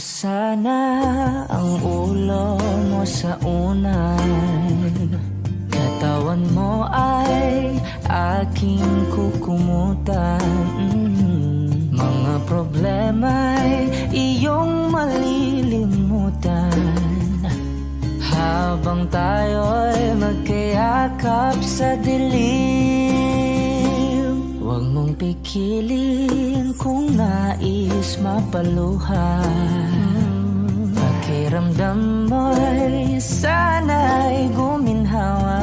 sana ang ulo mo sa unan. Katawan mo ay aking kukumutan. Mga problema'y iyong malilimutan. Habang tayo'y magkayakap sa dilim, huwag mong pikilin kung nais mapaluhan. Pakiramdam mo'y sana'y guminhawa.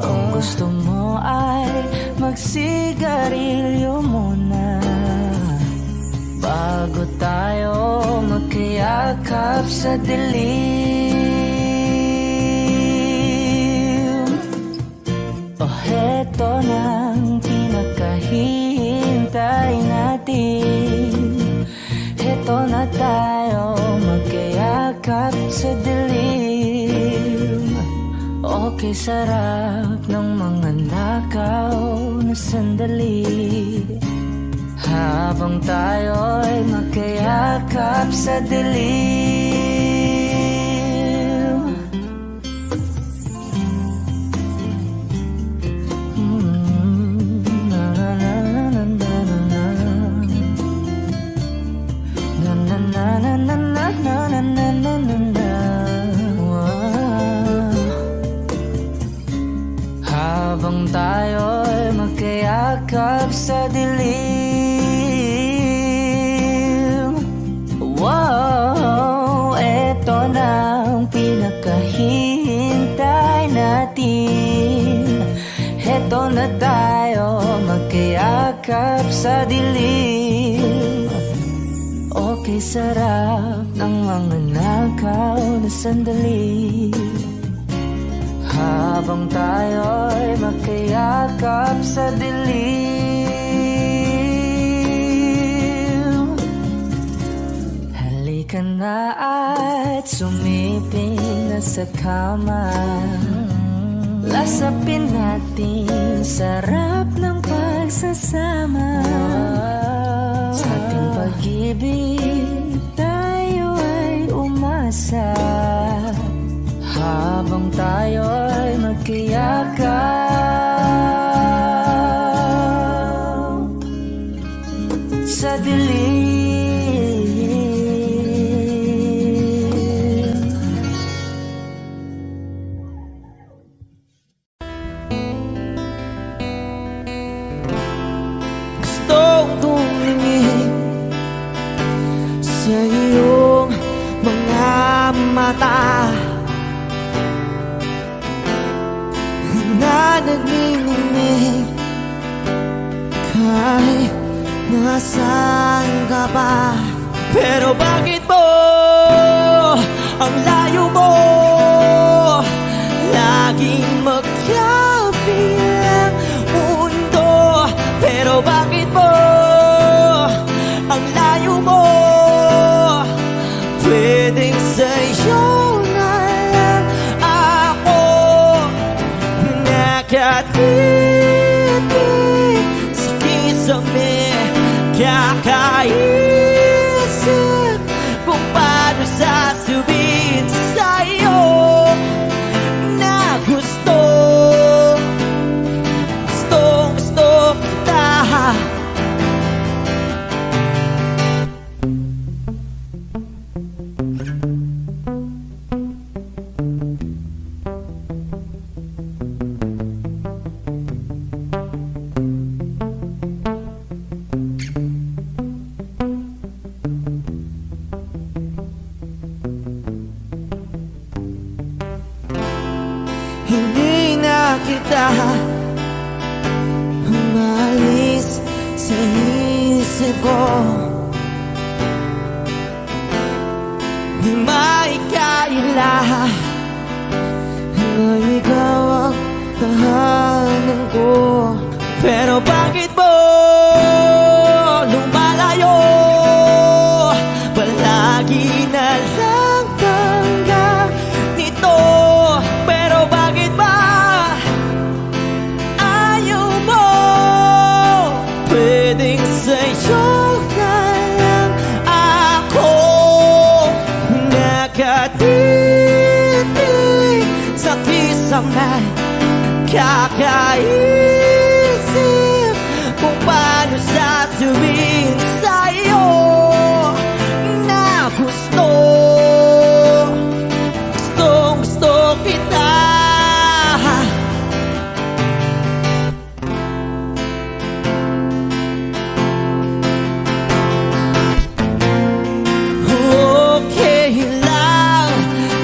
Kung gusto mo ay magsigarilyo muna bago tayo magkayakap sa dilim. O heto nang pinakahihintay natin. Heto na tayo magkayakap sa dilim. Okay, sarap ng mga nakaw na sandali. Habang tayo'y magkayakap sa dilim. Na na na na na na na. Na na na na na na na na na na. Habang tayo'y magkayakap sa dilim. Wow, eto na ang pinakahihintay natin. Eto na tayo magkayakap sa dilim. Okay, sarap ng mga nakaw na sandali. Habang tayo'y magkayakap sa dilim. Halika na at sumiping na sa kama. Lasapin natin sarap ng pagsasama. Sa ating pag-ibig tayo ay umasa. Habang tayo'y magkayakap sa dilim. Gustong tumingin sa iyong mga mata na nagmimimik kahit nasaan ka pa. Pero bakit mo ang layo mo laging magkabilang mundo? Pero bakit mo ang layo mo pwedeng sa'yo na lang ako nakatitig sa kisame, kakaisip kung paano sasabihin sa'yo na gustong kita. Hindi na kita umalis sa isip ko. Di maikaila na ikaw ang tahanan ko. Pero bakit mo lumalayo? Palagi na lang tangga nito. Pero bakit ba ayaw mo? Pwedeng sa'yo na lang ako may kakaisip kung paano sasabihin sa'yo na gusto kita. Okay lang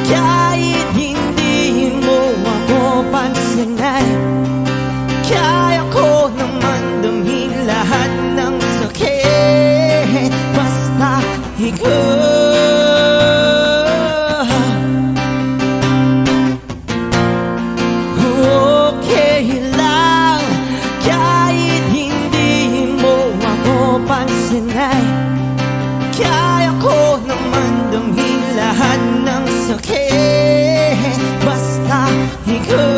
kahit hindi mo ako pansinin, kaya ko naman damhin lahat ng sakit basta ikaw. Okay lang kahit hindi mo ako pansinin, kaya ko naman damhin lahat ng sakit basta ikaw.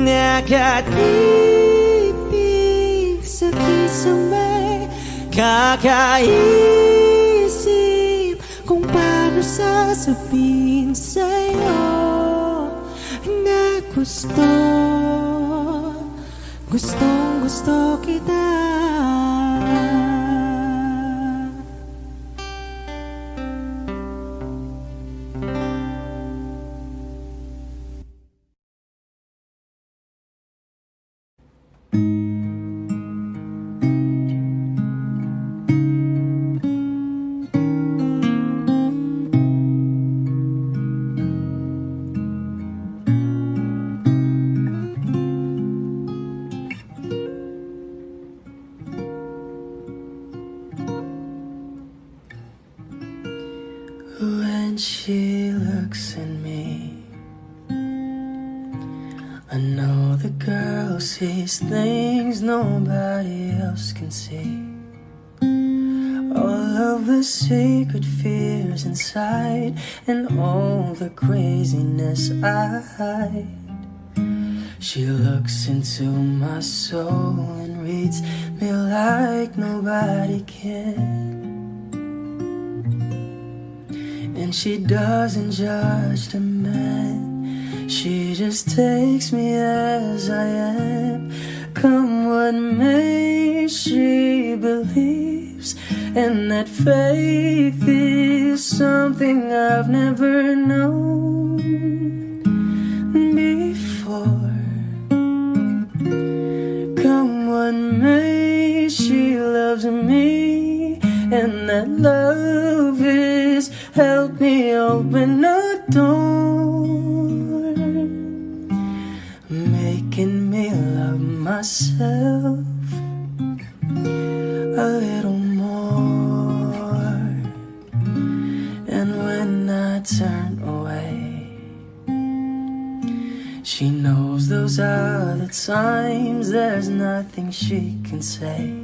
Nakatipig sa kisame, kakaisip kung paano sasabihin sa'yo na gustong kita. When she looks at me, I know the girl sees things nobody else can see. All of the secret fears inside and all the craziness I hide. She looks into my soul and reads me like nobody can. And she doesn't judge the man, she just takes me as I am. Come what may, she believes, and that faith is something I've never known before. Come what may, she loves me, and that love is help me open a door, making me love myself a little more. And when I turn away, she knows those are the times there's nothing she can say,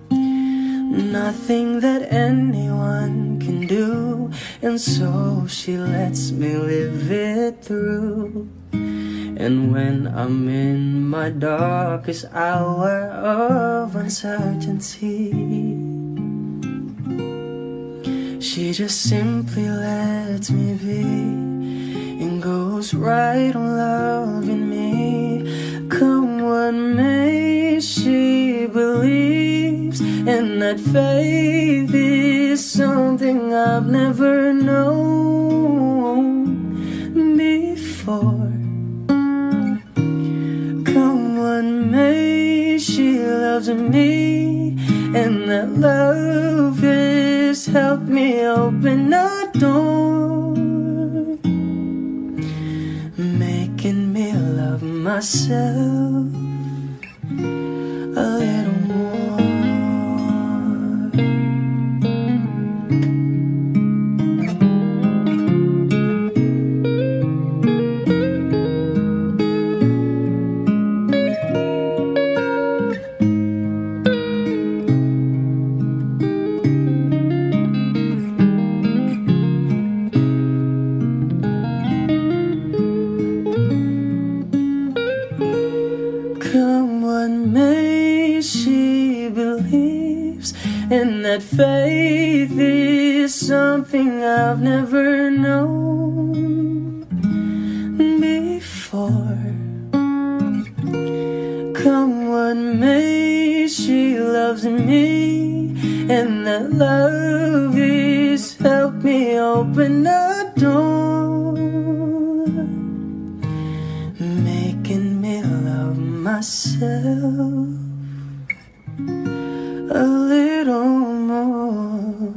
nothing that anyone can do, and so she lets me live it through. And when I'm in my darkest hour of uncertainty, she just simply lets me be and goes right on loving me. Come what may, she believes, and that faith is something I've never known before. Come what may, she loves me, and that love has helped me open a door, making me love myself a little more. Come what may, she And that faith is something I've never known before. Come what may, she loves me, and that love is help me open the door, making me love myself a little more.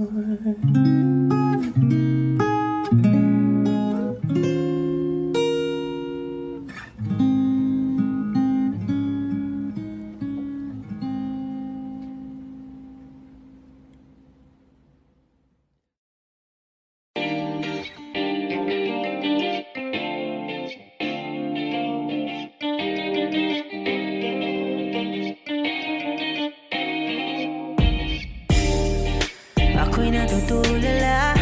Ako'y natutulala,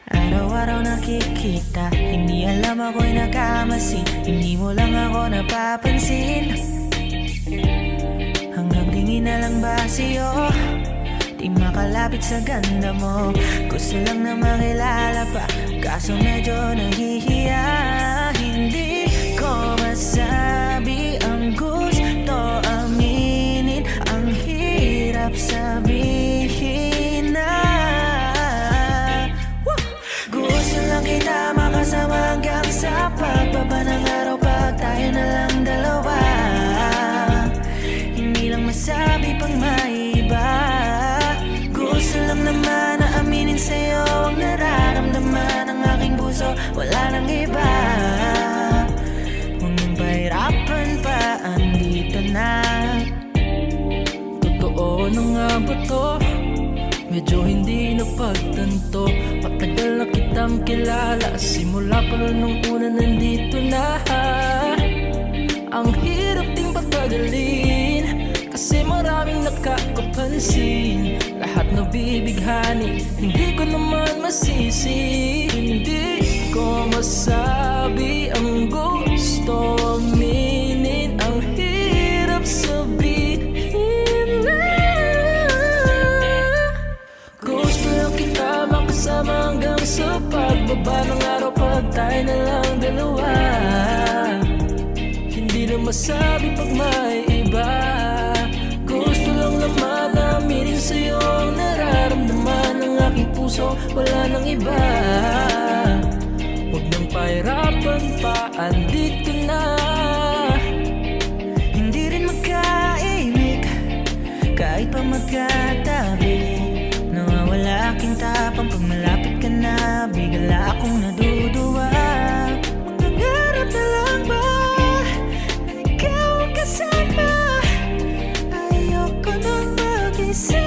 araw-araw nakikita. Hindi alam ako'y nakamasi, hindi mo lang ako napapansin. Hanggang tingin na lang ba sa'yo, di makalapit sa ganda mo. Gusto lang na makilala pa, kaso medyo nahihiya. Hindi ko masabi ang gusto aminin, ang hirap sabihin na gusto lang kita makasama hanggang sa pagbaba ng araw, pag tayo na lang dalawa. Hindi lang masabi pang maiba, gusto lang naman na aminin sa'yo ang nararamdaman ng aking puso, wala nang iba. Huwag nang pahirapan pa, andito na. Totoo na nga ba to? Medyo hindi napagtanto. Matagal na kitang kilala, simula pa rin nung una nandito na. Ang hirap ding patagalin, kasi maraming nakakapansin. Lahat nabibighani, hindi ko naman masisi. Hindi ko masabi ang gusto aminin, ang hirap sabihin na gusto lang kita makasama hanggang sa pagbaba ng araw, pag tayo na lang dalawa. Hindi na masabi pag may iba, gusto lang naman aminin sa'yo ang nararamdaman ng aking puso, wala nang iba. Huwag nang pahirapan pa, andito na. Hindi rin magkaimik, kahit pa magkatabi. Nawawala aking tapang pag malapit ka na, bigla akong naduduwa. Mangangarap na lang ba na ikaw ang kasama, ayoko nang mag-isa.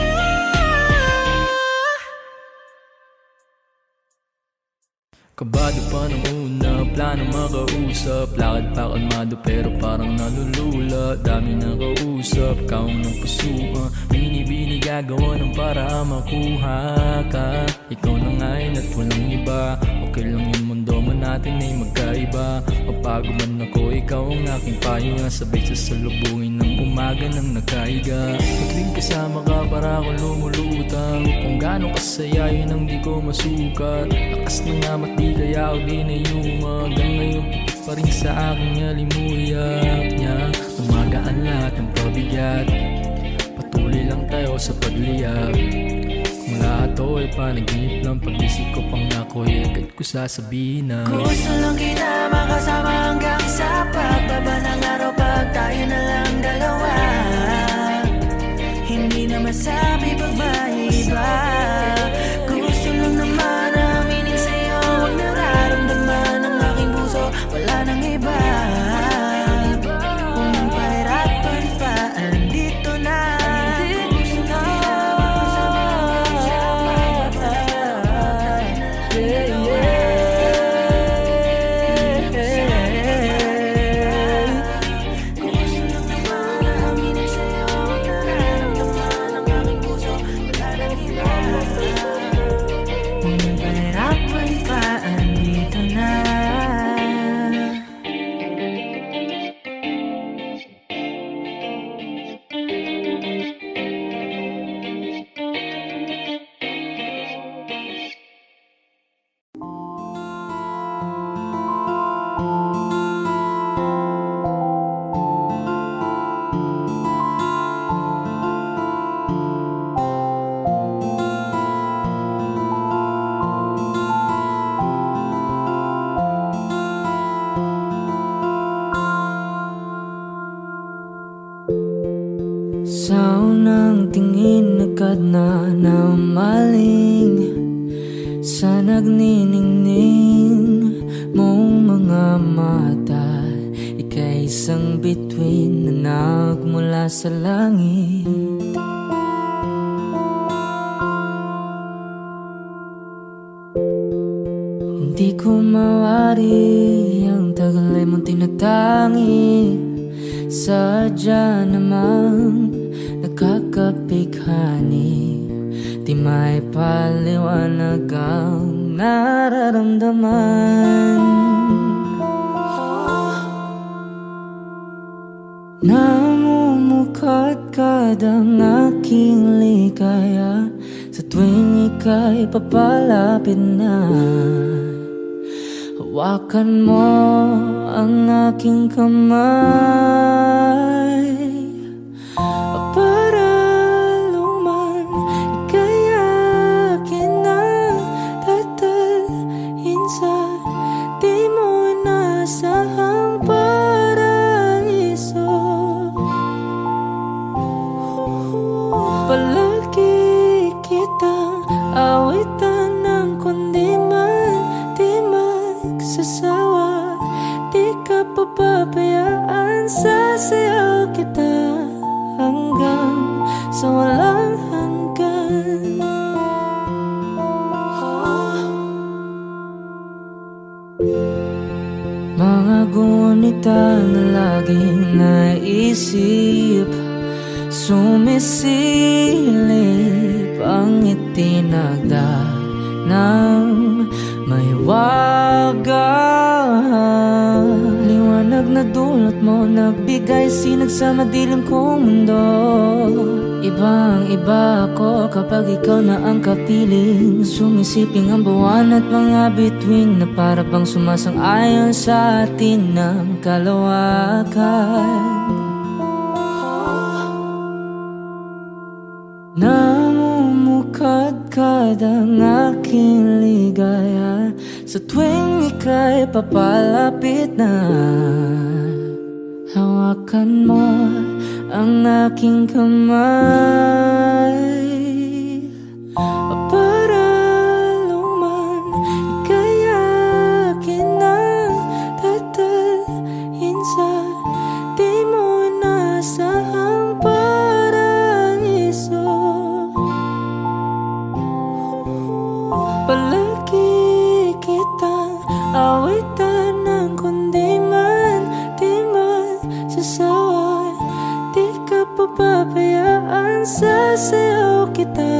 Kabado pa ng una, plano makausap. Lakad pa kalmado pero parang nalulula. Dami na kausap, kaong ng pusuan. Binibini gagawa ng para makuha ka. Ikaw na ngayon at walang iba. Okay lang yung mundo man natin ay magkaiba. Mapago man ako, ikaw ang aking pahinga. Sabay sasalubungin ng umaga ng nagkaiga. Tuwing kasama ka para akong lumulutang. Kung gaano kasaya yun ang di ko masukat. Lakas ng amat di kaya ako di na yuma. Hanggang ngayon pitik pa rin sa aking alimuyak niya. Tumagaan lahat ng pabigat, patuloy lang tayo sa pagliyab. Kung lahat to ay panaginip lang, pag-isip ko pang ako'y agad ko sasabihin na gusto lang kita makasama hanggang sa pagbaba ng araw, pag tayo na lang dalawa. Hindi na masabi pag may iba, gusto lang naman aminin sa'yo ang nararamdaman ng aking puso, wala nang iba. Huwag nang pahirapan pa, andito na. Gusto lang kita makasama hanggang sa pagbaba, pag tayo na lang dalawa. Gusto lang naman aminin sa'yo ang nararamdaman ng aking puso, wala tingin agad na namaling sa nagniningning mong mga mata. Ika'y isang bituin na nagmula sa langit. Hindi ko mawari ang tagal ay mong tinatangi. Sadya namang nakakapighani. Di may paliwanag ang nararamdaman. Namumukadkad ang aking ligaya sa tuwing ika'y papalapit na. Hawakan mo ang aking kamay para luman ika'y akin na tatalhin sa di mo inasahang paraiso. Palagi kitang awitan ng kundi man di magsasawa. Di ka papabayaan, sasayaw kita hanggang sa walang hanggan. Mga gunita na laging naisip, sumisilip ang itinagda ng may waga. Liwanag na dulot mo, nagbigay sinag sa madilim kong mundo. Ibang iba ako kapag ikaw na ang kapiling. Sumisiping ang buwan at mga bituin na para bang sumasang-ayon sa atin ng kalawakan. Namumukadkad ang aking ligaya sa tuwing ika'y papalapit na. Hawakan mo ang aking kamay para luman ika'y akin na tatalhin sa di mo inasahang paraiso. Palagi kitang awitan ng kundi man di magsasawa. Di ka papabayaan, sasayaw kita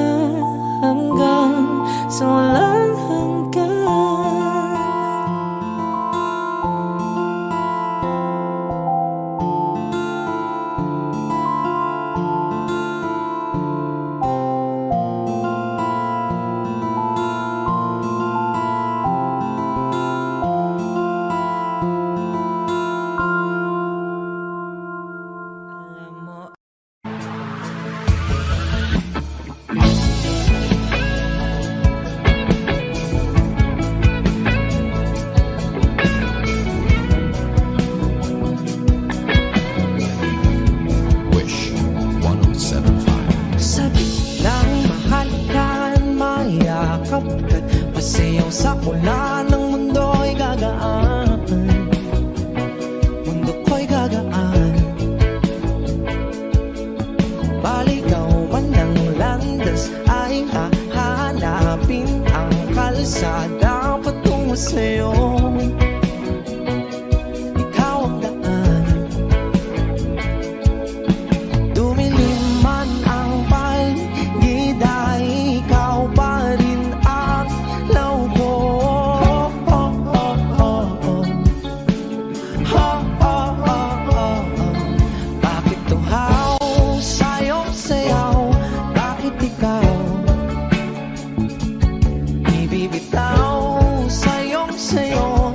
hanggang sa walang hanggan. Wish 1075. Sabi ng mahalikan, mayakap ka't masayaw sa mula ng mundo'y gagaan. Mundo ko'y gagaan. Baligaw man ng landas ay hahanapin ang kalsada patungo sa'yo. Ikaw ang daan. Dumilim man ang paligid ay ikaw pa rin ang law ko. Bakit tuhaw sa'yo sayaw? Bakit ikaw ibibitaw sa'yong sayo?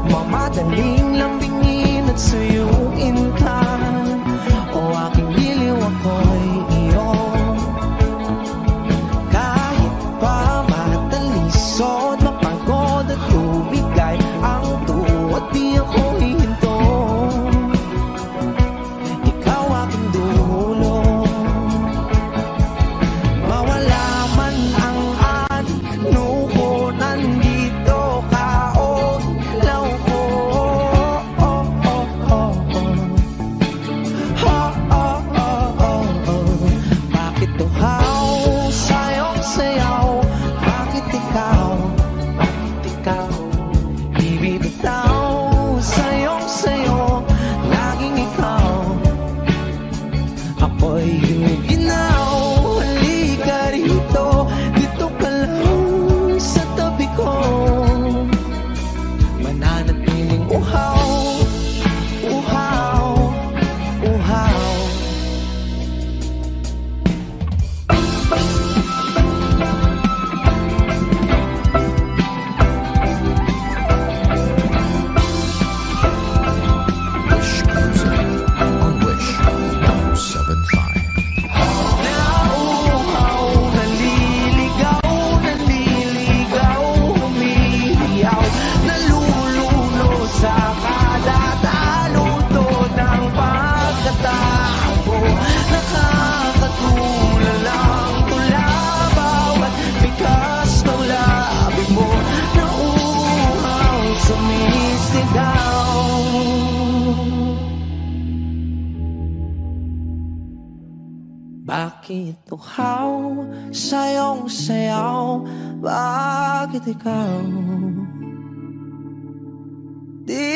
Mamadaling lambingin at suyuin ka. O aking biliw, ako'y iyo. Kahit pa matalisod, mapagod at tumigay ang tuwa, di ako hihinto. Ikaw aking dulo. Mawala man ang ano ko, nandito ka, o ilaw ko. Oh, oh, oh, oh. Oh, oh, oh, oh, oh. Bakit tuhaw sa'yong sayaw? Bakit ikaw? Bakit ikaw? Ibibitaw sa'yong sayo, laging ikaw. Ako'y ginaw, halika rito, dito ka lang sa tabi ko. Mananatiling uhaw, uhaw, uhaw. Wish Music on Wish 1075. Nauuhaw, naliligaw, naliligaw, humihiyaw, nalululo sa kada taluto ng pagkatakbo. Nakakatulala ang tula, bawat bigas ng labi mo. Nauuhaw, sumisigaw. Bakit uhaw sa'yong sayaw? Bakit ikaw di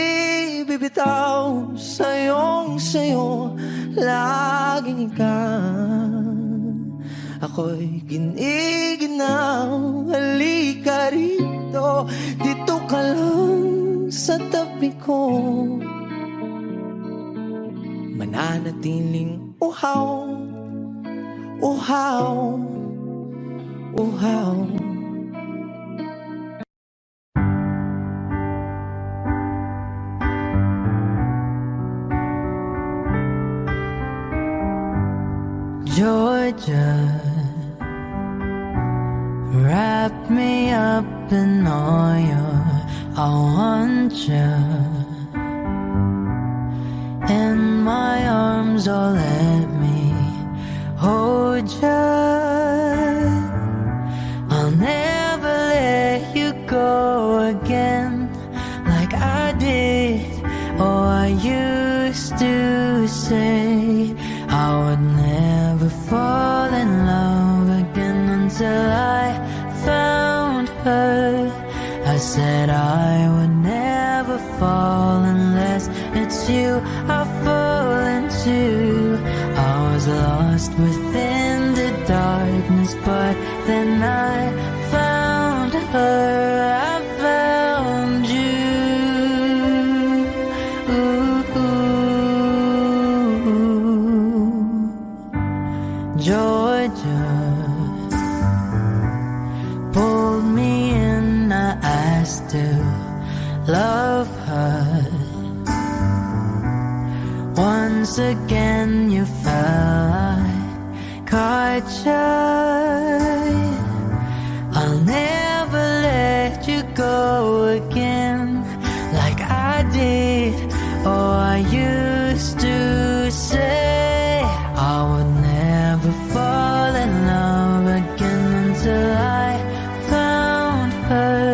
bibitaw sa'yong sayo, laging ikaw? Ako'y giniginaw, halika rito, dito ka lang sa tabi ko. Mananatiling uhaw, uhaw, uhaw. Georgia, wrap me up in all your, I want you in my arms, oh let me hold you. I'll never let you go again like I did. Oh, I used to say I would never fall in love again until I found her. I said I would never fall unless it's you I fall into. I was lost within the darkness, but then I found her. I found you. Georgia pulled me in, I still love her. Once again you fell, I caught you. I'll never let you go again like I did. Oh, I used to say I would never fall in love again until I found her.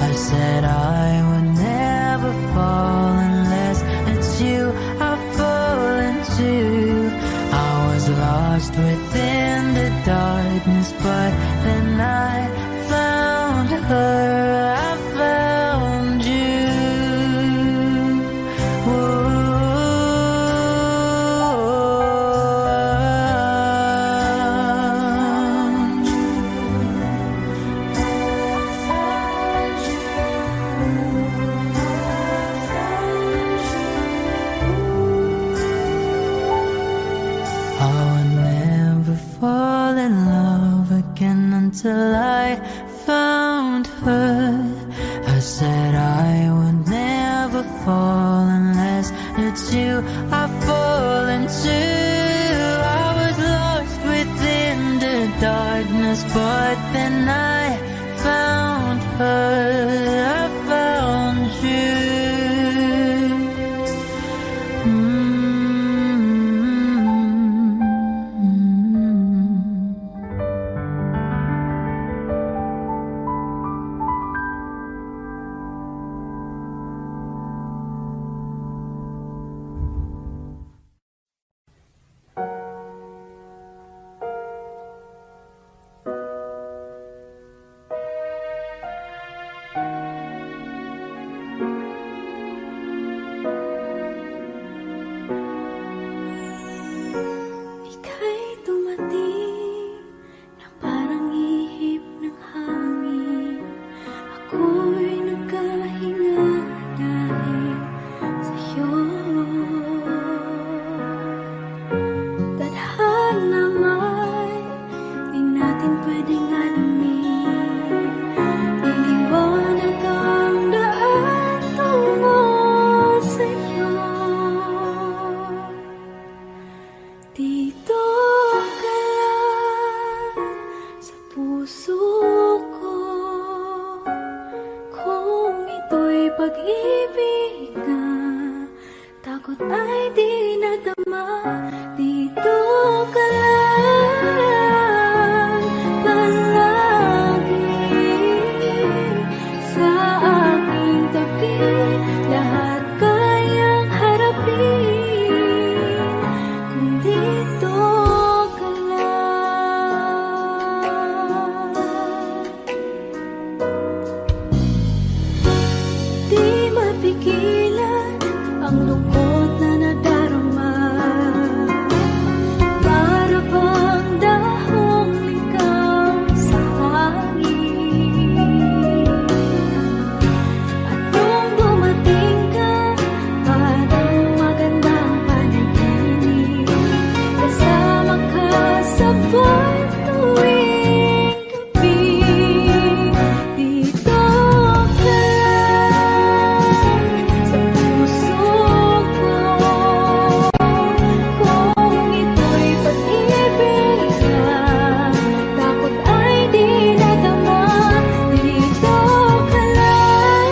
I said I would never fall unless it's you I fall into. I was lost within the darkness, but then I found her. I found you. Whoa. fall unless it's you I fall into. I was lost within the darkness, but then I found her, I found you. Ika'y dumating na parang ihip ng hangin. Ako'y nagkahinga dahil sa'yo. Tadhana may di natin pwedeng alamin. Iniwanag ang daan tungo sa'yo. Dito ka lang sa puso ko. Kung ito'y pag-ibig na takot ay di nadama. Dito ka lang palagi sa aking tabi. Lahat kayang harapin kung dito ka lang. Di mapigilan ang lungkot na nadarama. Para bang dahong ligaw sa hangin. At nung dumating ka, parang magandang panaginip. Kasama ka sa buwan tuwing gabi. Dito ka lang sa puso ko. Kung ito'y pag-ibig na takot ay di nadama. Dito ka lang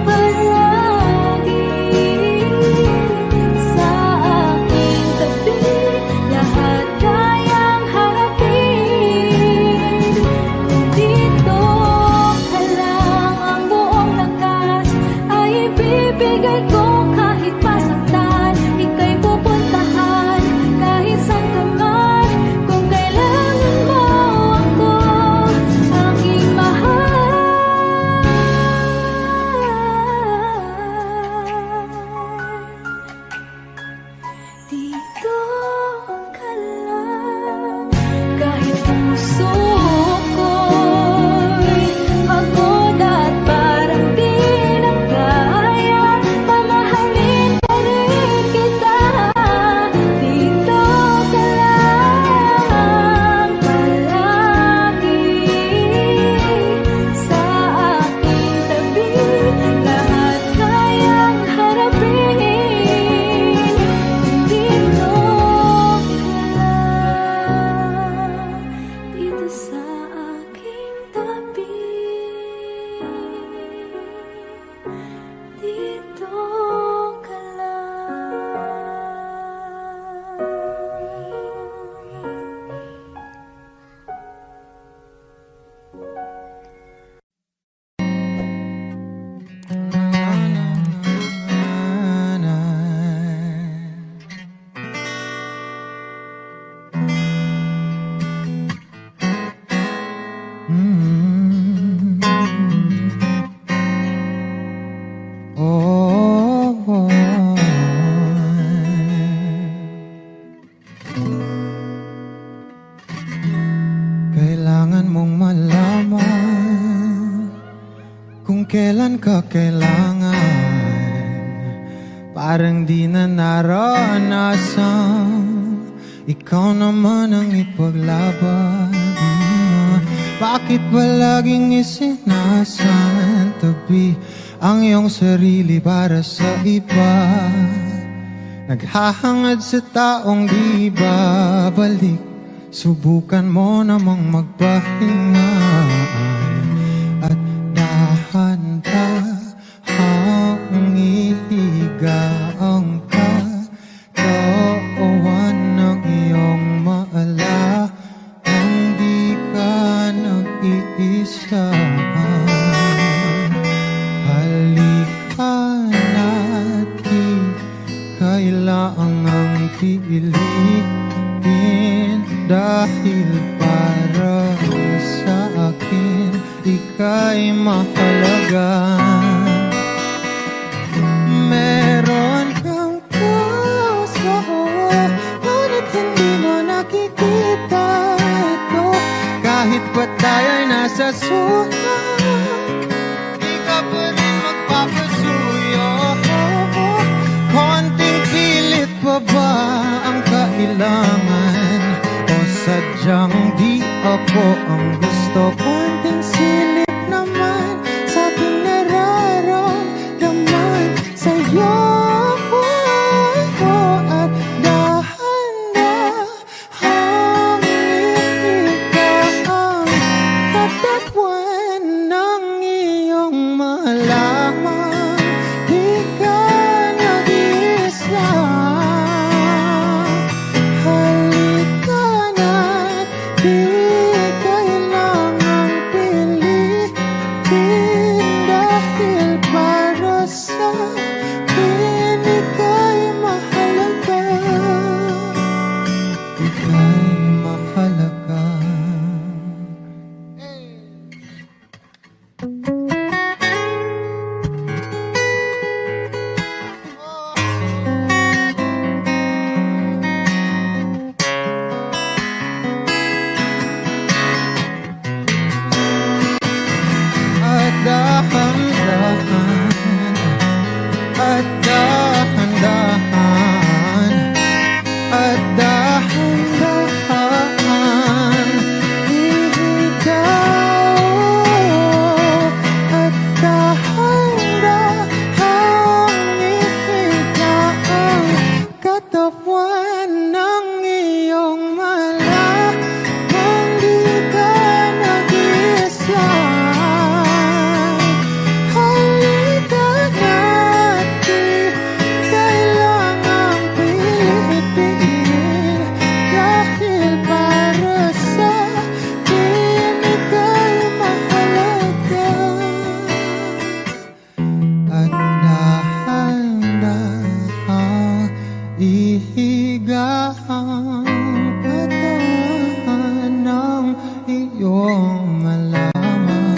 palagi sa aking tabi. Lahat kayang harapin kung dito ka lang. Ang buong lakas ay ibibigay ko kahit masaktan. Ika'y pupuntahan kahit saan ka man. Kung kailangan mo ako, aking mahal. Dito ka lang kahit puso ko'y pagod at parang di na kaya. Mamahalin pa rin kita. Dito ka lang palagi sa aking tabi. Lahat kayang harapin kung dito ka lang. Dito sa aking tabi. Dito ka Kailangan mong malaman kung kailan ka kailangan. Parang di na naranasan, ikaw naman ang ipaglaban. Bakit palaging isinasantabi ang iyong sarili para sa iba. Naghahangad sa taong di babalik, subukan mo namang magpahinga. At dahan-dahang ihiga ang katawan ng iyong maala, ang di ka nag-iisa. Halika na't di kailangang pilitin, dahil para sa akin ika'y mahalaga. Meron kang puso, ngunit hindi mo nakikita ito. Kahit pa tayo'y nasa sulat, di ka pa rin magpapasuyo. Konting pilit pa ba ang kailangan? O sadyang di ako ang gusto? Konting silip naman sa aking nararamdaman sa'yo. At dahan-dahang ikaw ang katawan ng iyong malaman. Di ka nag-iisa. Halika na't di kailangang pilitin, dahil para sa akin ika'y mahalaga. Ika'y mahalaga. At dahan-dahan, at dahan-dahan, at dahan-dahan ikaw. At dahan-dahang ikaw ang katawan ng iyong mala, hindi ka nag-isa. Halika na't di kailangang pilitin, dahil para sa akin ika'y mahalaga. At dahan-dahang ihiga ang katawan ng iyong malaman,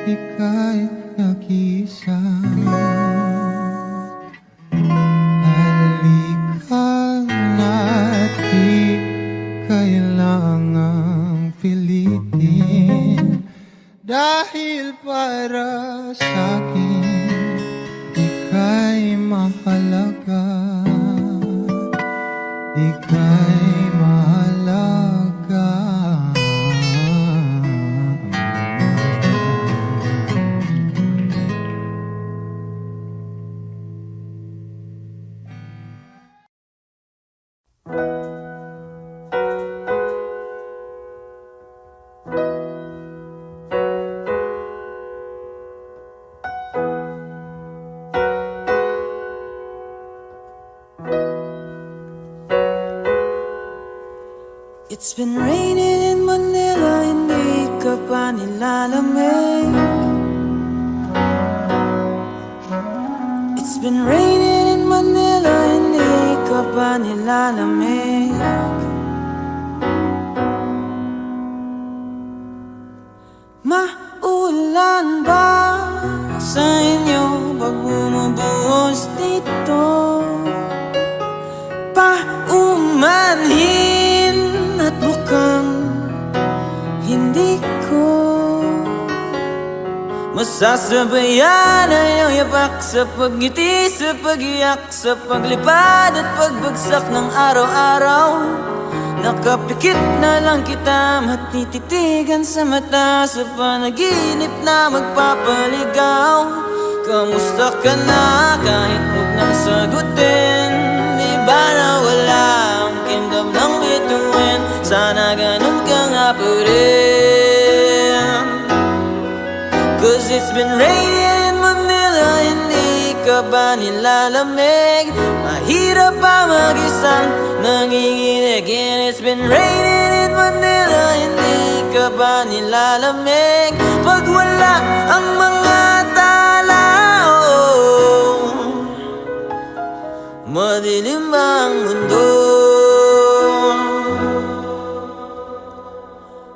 ika'y nag-iisa. Halika na't di kailangang pilitin, dahil para sa akin ika'y mahalaga. Ika'y mahalaga. It's been raining in Manila, hindi ka pa nilalamig. It's been raining in Manila, hindi ka pa nilalamig. Maulan ba sa inyo pag bumubuhos dito? Paumanhin at mukhang hindi ko masasabayan ang iyong yapak sa pagngiti, sa pagiyak, sa paglipad at pagbagsak ng araw-araw. Nakapikit na lang kita, matititigan sa mata, sa panaginip na magpapaligaw. Kamusta ka na kahit huwag nang sagutin? Di ba na wala ang kingdom ng bituin? Sana ganun ka nga pa rin. Cause it's been raining in Manila, hindi ka ba nilalamig? Mahirap pa mag-isang nanginginig. And it's been raining in Manila, hindi ka ba nilalamig? Pag wala ang mga tao, madilim ang mundo.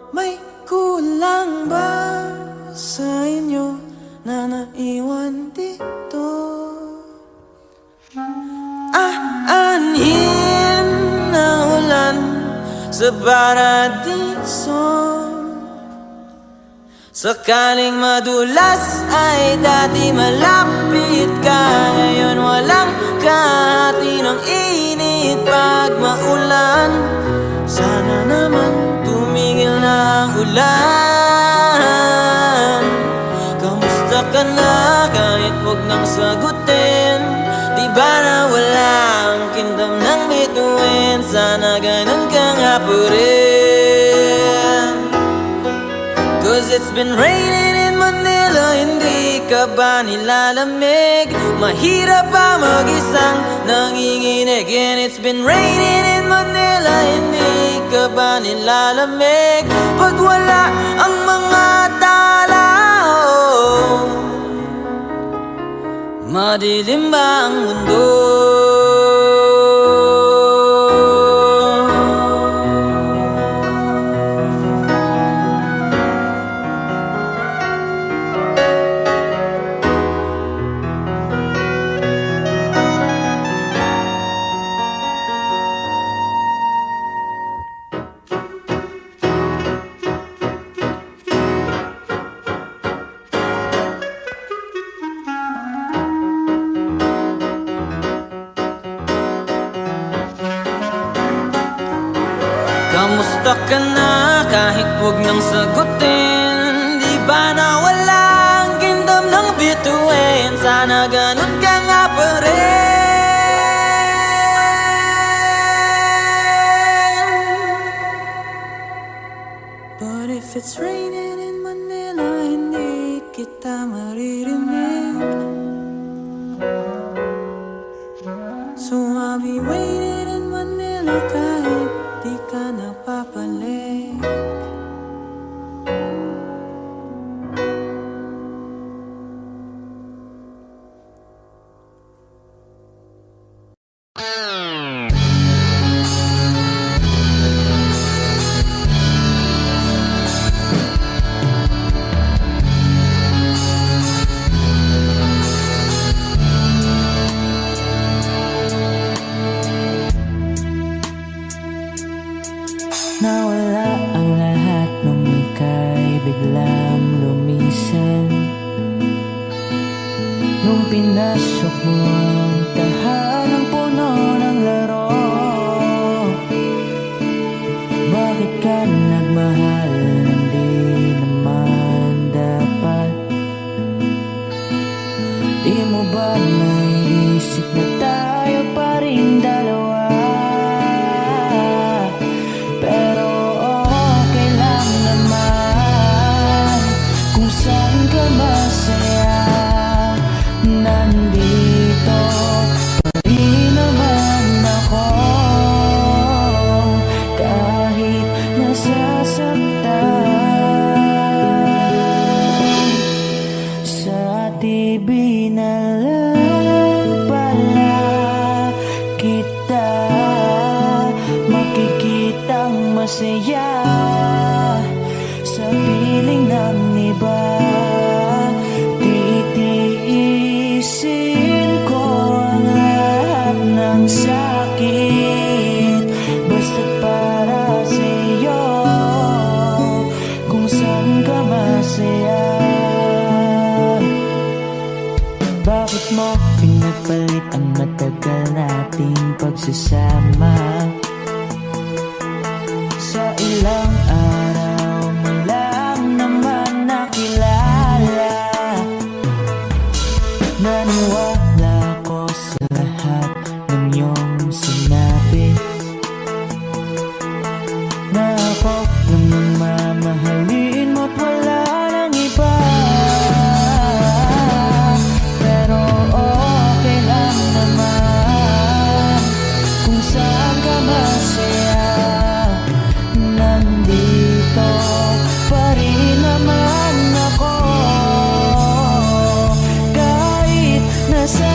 May kulang ba sa inyo na naiwan dito? Aanhin na ulan sa paradiso. Sakaling madulas ay dati malapit ka. Ngayon walang kahati ng init pag maulan. Sana naman tumigil na ang ulan. Kamusta ka na kahit huwag nang sagutin? Di ba na wala ang kingdom ng bituin? Sana ganun ka nga pa rin. Cause it's been raining in Manila, hindi ka ba nilalamig? Mahirap pa mag-isang nanginginig. And it's been raining in Manila, hindi ka ba nilalamig? Pag wala ang mga tao, madilim ba ang mundo? Kamusta ka na kahit huwag nang sagutin? Di ba na wala ang kingdom ng bituin? Sana ganun ka nga pa rin. But if it's raining in Manila, hindi kita maririnig. So I'll be waiting in Manila kahit di ka napapalik. Nawala ang lahat nung ika'y biglang lumisan. Nung pinasok mo ang tahanang puno ng laro, bakit ka nagmahal nang di naman dapat? Di mo ba naisip na tayo pa rin dalawa? Nandito pa rin naman ako, kahit nasasaktan. Sa TV na lang pala kita makikitang masaya sa piling ng iba. Titiisin ko ang lahat ng sakit, basta't para sa'yo, kung saan ka masaya. Bakit mo pinagpalit ang matagal nating pagsasama? Sa ilang araw mo lang naman nakilala. Naniwala ko sa lahat ng iyong sinabi, na ako lang ang mamahalin mo't wala nang iba. Pero okay lang naman kung saan ka masaya. Nandito pa rin naman ako, kahit nasasaktan.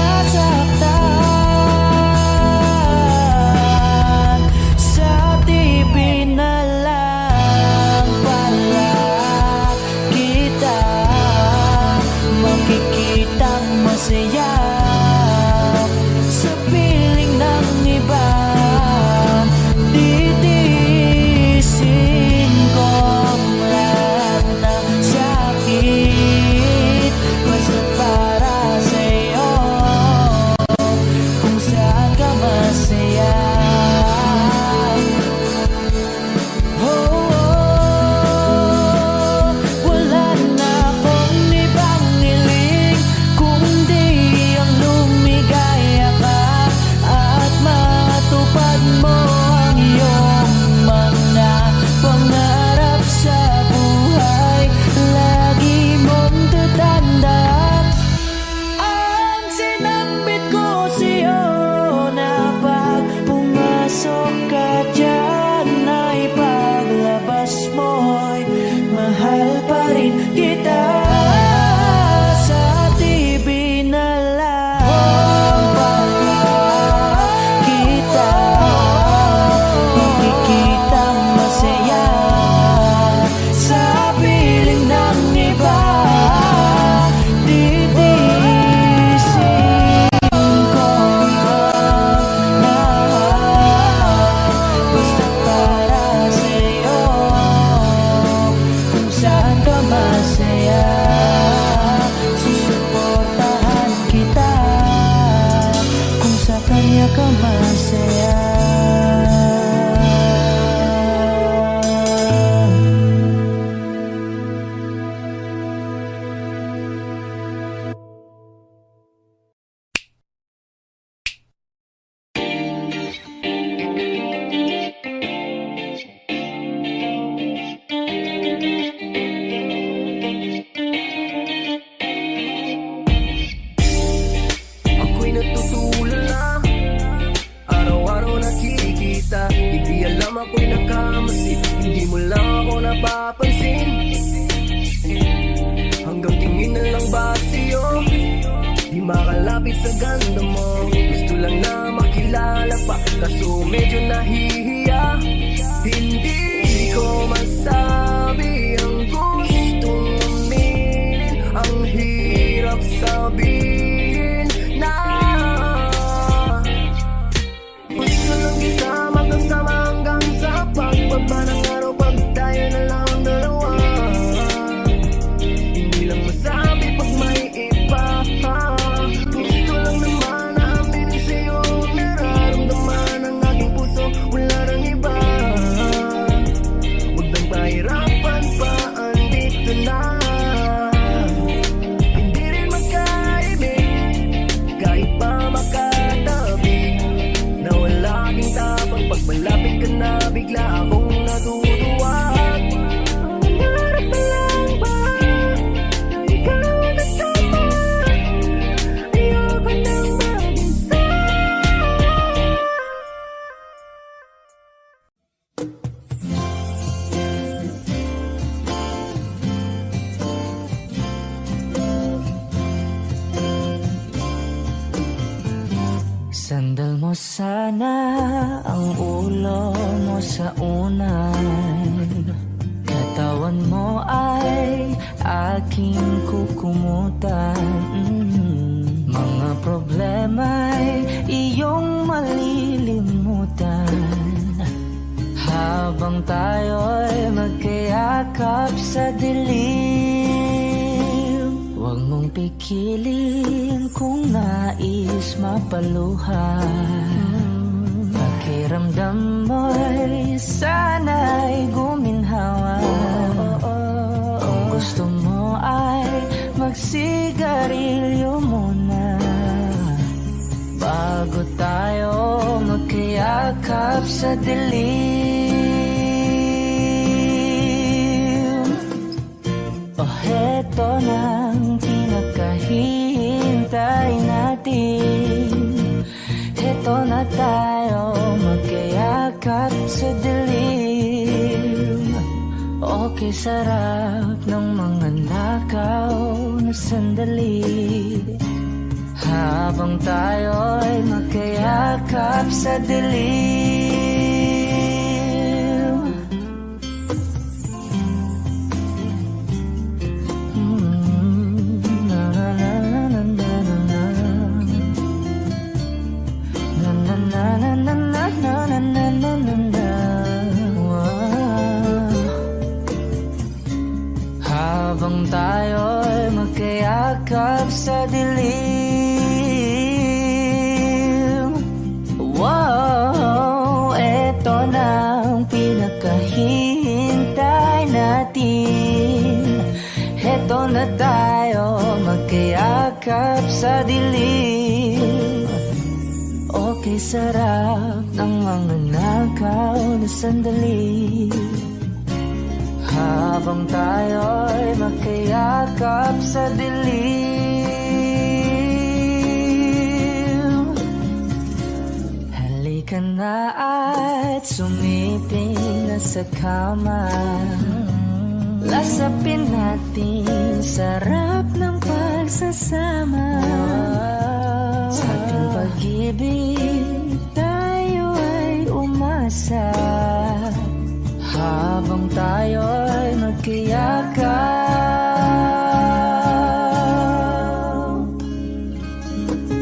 Sa TV na lang pala kita makikitang masaya. Sa piling ng iba, titiisin ko ang lahat ng sakit basta para sa'yo, kung saan ka masaya. Wala na akong ibang hiling kundi ang lumigaya ka at matupad mo ang iyong mga pangarap sa buhay. Lagi mong tatandaan ang sinambit ko sa'yo, na pag pumasok ka dyan ay paglabas mo'y mahal pa rin kita. Sa TV na lang pala kita makikitang masaya. Sa piling ng iba, titiisin ko ang lahat basta para sa'yo, kung saan ka masaya. Susuportahan kita kung sa kanya ka masaya. Ako'y natutulala, araw-araw nakikita. Hindi alam ako'y nakamasid, hindi mo lang ako napapansin. Hanggang tingin na lang ba sa'yo, di makalapit sa ganda mo. Gusto lang na makilala pa, kaso medyo nahihiya. Hindi ko masabi ang gustong aminin, ang hirap sabihin na gusto lang kita magkasama hanggang sa pagbaba ng araw, pag tayo na lang ang dalawa. Hindi lang masabi pag may iba. Gusto lang naman na aminin sa'yo ang nararamdaman ng aking puso, wala nang iba. Huwag nang pahirapan pa, andito na. Hindi rin magkaibig kahit pa makatabi, na wala aking tapang pag malapit ka na, bigla akong natutuwa. Nangarap na lang ba na ikaw ang kasama? Ayoko nang mag-isa. Sandal mo sana ang ulo mo sa unan, katawan mo ay aking kukumutan. Mga problema'y iyong malilimutan habang tayo'y magkayakap sa dilim. Huwag mong pigilin kung nais mapaluhan. Pakiramdam mo'y sana'y guminhawa. Kung gusto mo ay magsigarilyo muna, yakap sa dilim. Oh, heto nang pinakahihintay natin. Heto na tayo magkayakap sa dilim. Okay, sarap ng mga nakaw na sandali, habang tayo'y magkayakap sa dilim. Na na na na na na na. Na na na na na na na na na na. Wow. Habang tayo'y magkayakap sa dilim. Wow, eto na ang pinakahihintay natin. Eto na tayo magkayakap sa dilim. Okay, sarap ng mga nakaw na sandali, habang tayo'y magkayakap sa dilim. Halika na at sumiping na sa kama. Lasapin natin sarap ng pagsasama. Sa ating pag-ibig tayo ay umasa, habang tayo'y magkayakap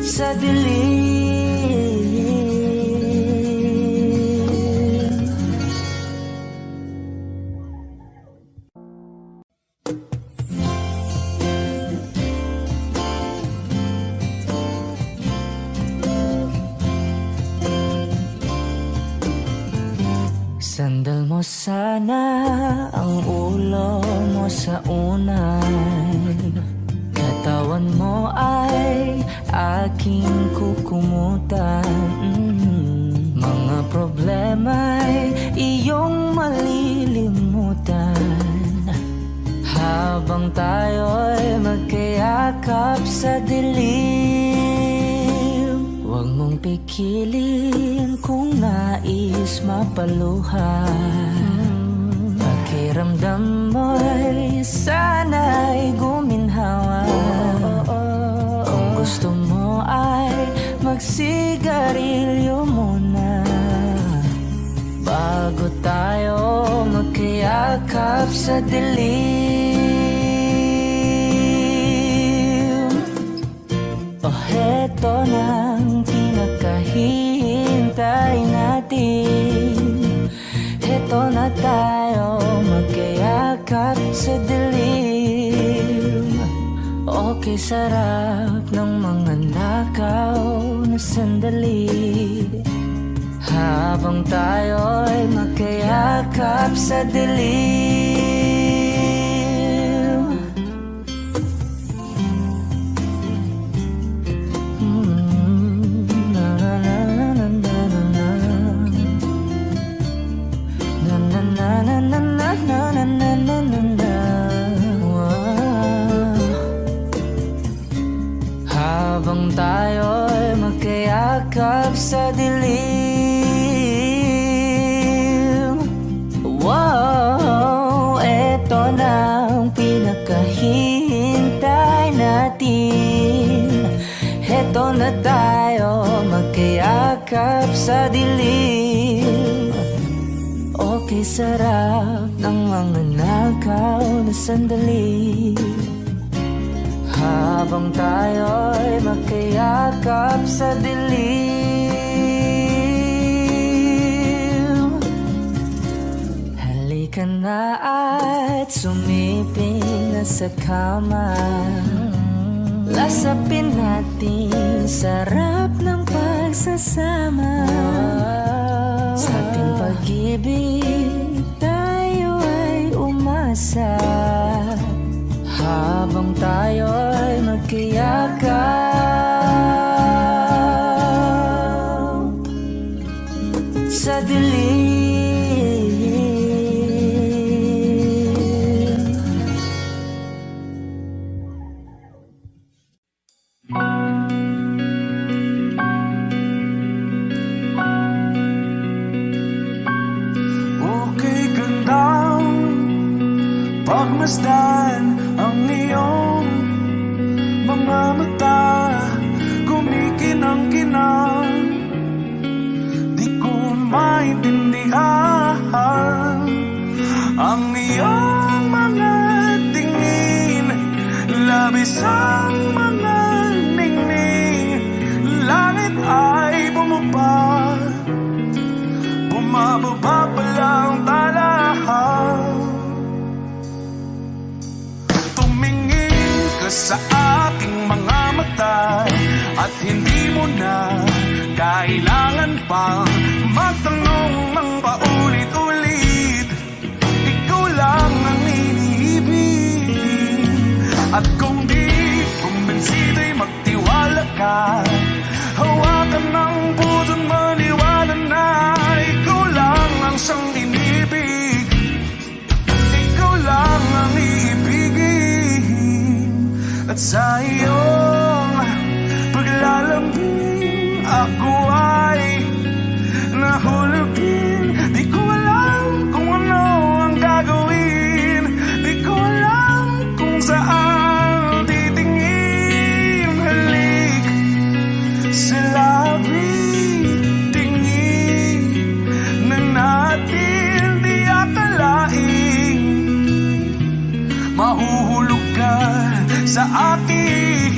sa dilim. Sandal mo sana ang ulo mo sa unan. Katawan mo ay aking kukumutan. Mga problema'y iyong malilimutan, habang tayo'y magkayakap sa dilim. Huwag mong pikilin kung nais mapaluhan. Pakiramdam mo'y sana'y guminhawa. Kung gusto mo ay magsigarilyo muna, bago tayo magkayakap sa dilim. Oh, heto nang pinakahihintay natin. Heto na tayo magkayakap sa dilim. Okay, sarap ng mga nakaw na sandali, habang tayo'y magkayakap sa dilim. Na na na na na na na. Na na na na na na na na na na. Wow. Habang tayo'y magkayakap sa dilim. Wow, eto na ang pinakahihintay natin. Eto na tayo magkayakap sa dilim. Okay, sarap ng mga nakaw na sandali, habang tayo'y magkayakap sa dilim. Halika na at sumiping na sa kama. Lasapin natin sarap ng pagsasama. Sa ating pag-ibig tayo ay umasa, habang tayo'y magkayakap sa dilim. Mababa pa lang talahan. Tumingin ka sa aking mga mata at hindi mo na kailangan pang magtanong ng paulit-ulit. Ikaw lang ang iniibig. At kung di kumbinsido'y magtiwala ka. Hawakan ng puso't maniwala na ikaw lang ang siyang inibig. Ikaw lang ang iibigin. At sa iyong paglalambing ako ay nahulugin. Di ko alam kung ano ang gagawin. Di ko alam kung saan titingin. Halik sa labi, tingin na natin di akalain. Mahuhulog ka sa akin.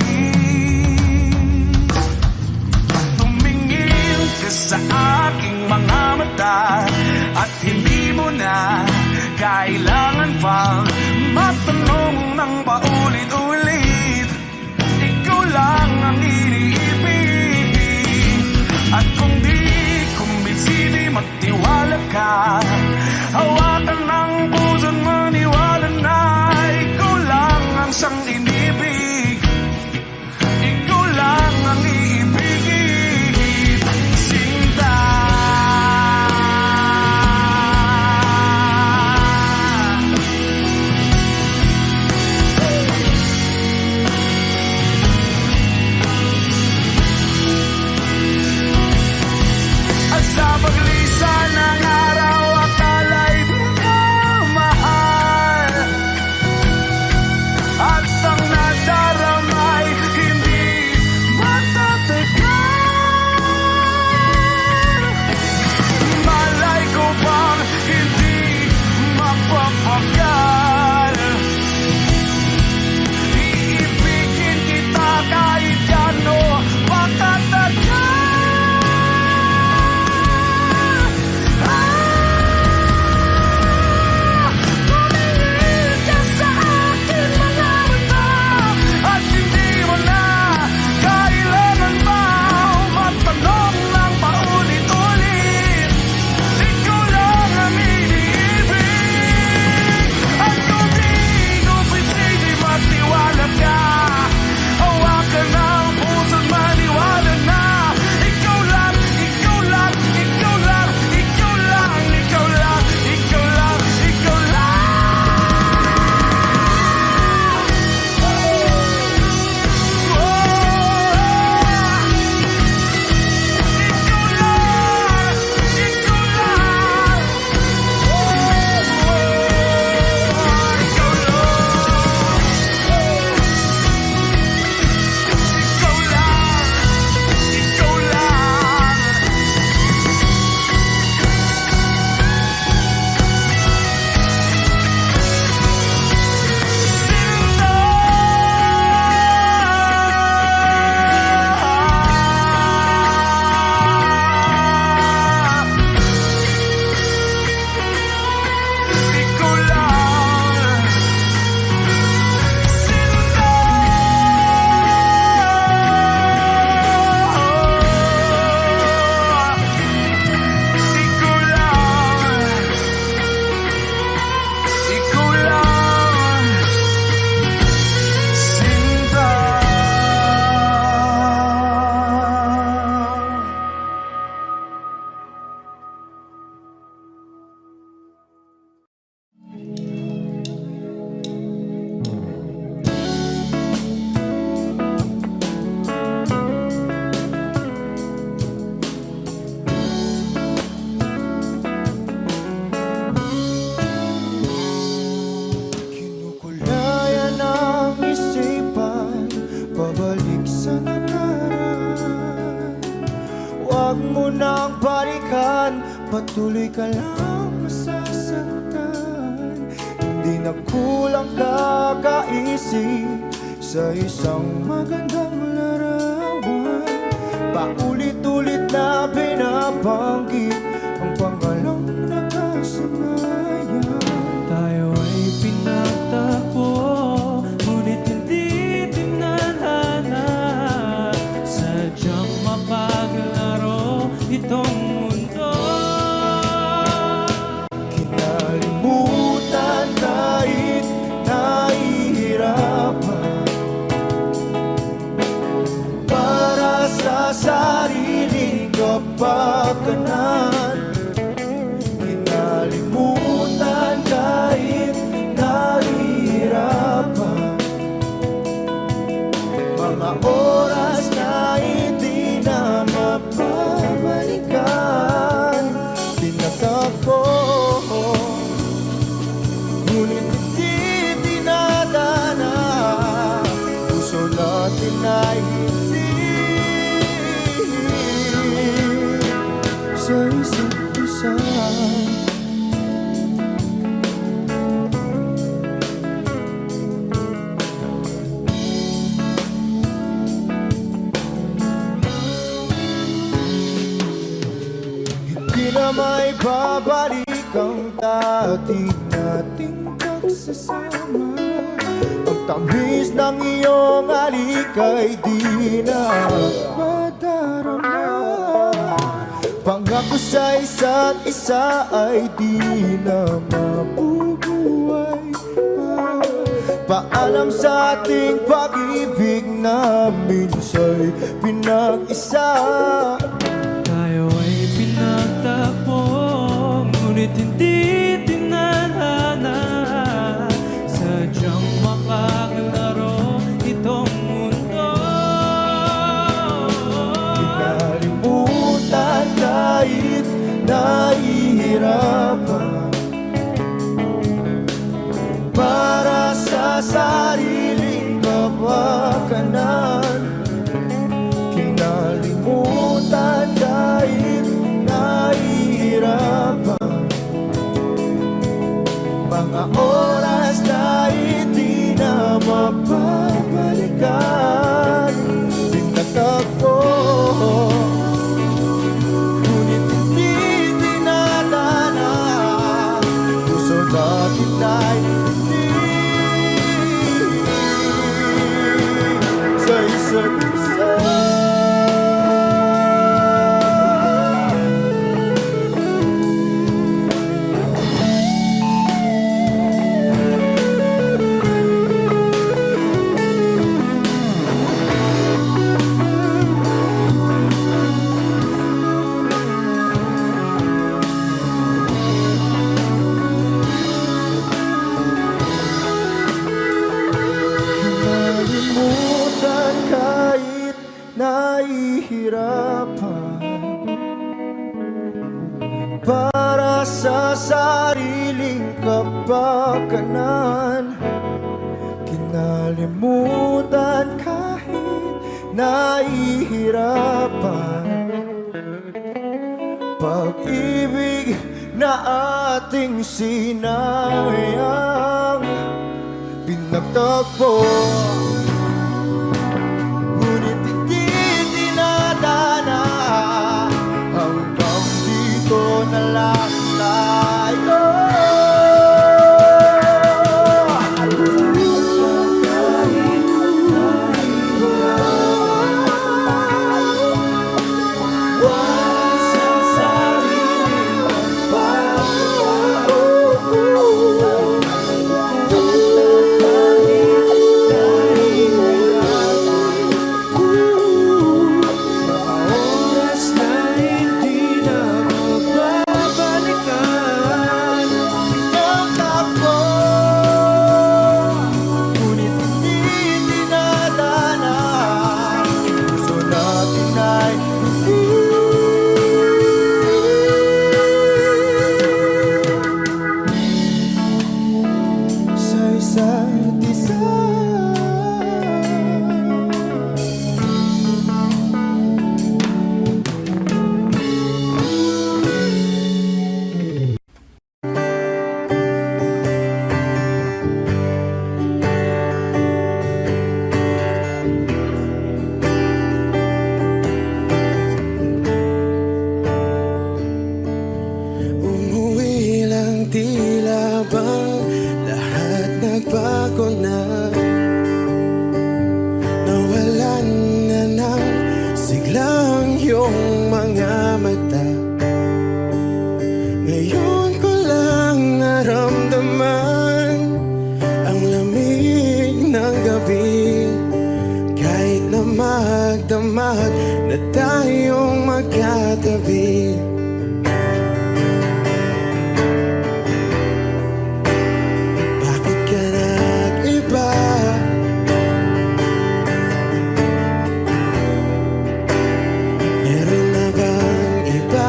Tumingin ka sa aking mga mata at hindi mo na kailangan pang magtanong ng paulit-ulit. Ikaw lang ang iniibig. At kung di kumbinsido'y magtiwala ka. Hawakan ng puso't maniwala na ikaw lang ang siyang inibig. Ikaw lang ang iibigin. Sinta. At sa paglisan ng araw, akala'y pagkamahal. At ang nadaramay hindi matatagal. Malay ko bang hindi mapapagal. Iibigin kita kahit gano makatagal. Tumingin ka sa akin mga mata at hindi mo na kailangan pa magtanong ng paulit-ulit. Ikaw lang ang iniibig. At kung di kumbinsido'y magtiwala ka. Hawakan ng puso't maniwala na ikaw lang, ikaw lang, ikaw lang, ikaw lang, ikaw lang, ikaw lang, ikaw lang. Kinukulayan ang isipan, pabalik sa nakaraan. Huwag mo nang balikan, patuloy ka lang masasaktan. Hindi na kulang kakaisip sa isang magandang larawan. Paulit-ulit na binabanggit ang pangalang itong mundo. Kinalimutan kahit nahihirapan para sa sariling kapakanan. Kinalimutan kahit nahihirapan mga oras na hindi na mapabalikan. Pinagkako, ngunit hindi dinadana. Puso natin ay hindi sa isa't isa. Hindi na may babalik ang dati nating pagsasama. Ang tamis ng iyong halik ay di na madarama. Pangako sa isa't isa ay di na mabubuhay pa. Paalam sa ating pag-ibig na minsa'y pinag-isa. Tayo ay pinagtagpo, ngunit hindi tinadhana. Sadyang makakalaro itong mundo. Kinalimutan kahit nahihirapan para sa sariling kapakanan. Kinalimutan kahit nahihirapan mga oras na hindi na mapabalikan. Pinagtagpo, ngunit hindi dinadana. Puso natin ay hindi sa isa't isa. Kinalimutan kahit nahihirapan para sa sariling kapakanan. Kinalimutan kahit nahihirapan pag-ibig na ating sinayang. Pinagtagpo, ngunit hindi dinadana. Hanggang dito na lang tayo. Nawalan na ng siglang iyong mga mata. na tayong magkatabi. Bakit ka nag-iba? Meron na bang iba?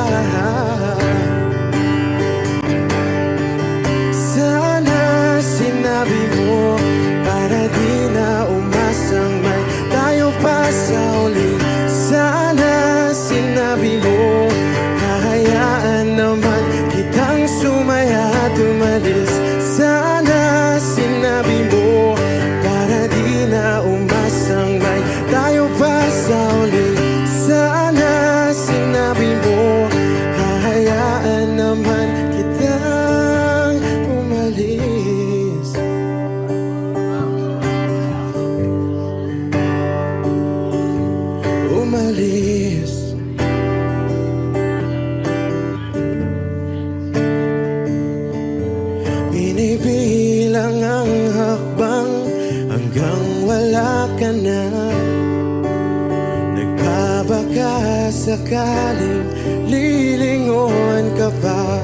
Sana sinabi mo para di na umasang may tayo pa sa uli. Sana sinabi mo hahayaan naman kitang sumaya at umalis. Sana sinabi mo para di na umasang may tayo pa sa uli. Sana sinabi mo hahayaan naman kitang umalis. Umalis. Binibilang ang hakbang hanggang wala ka na. Nagbabaka sakaling lilingon ka pa.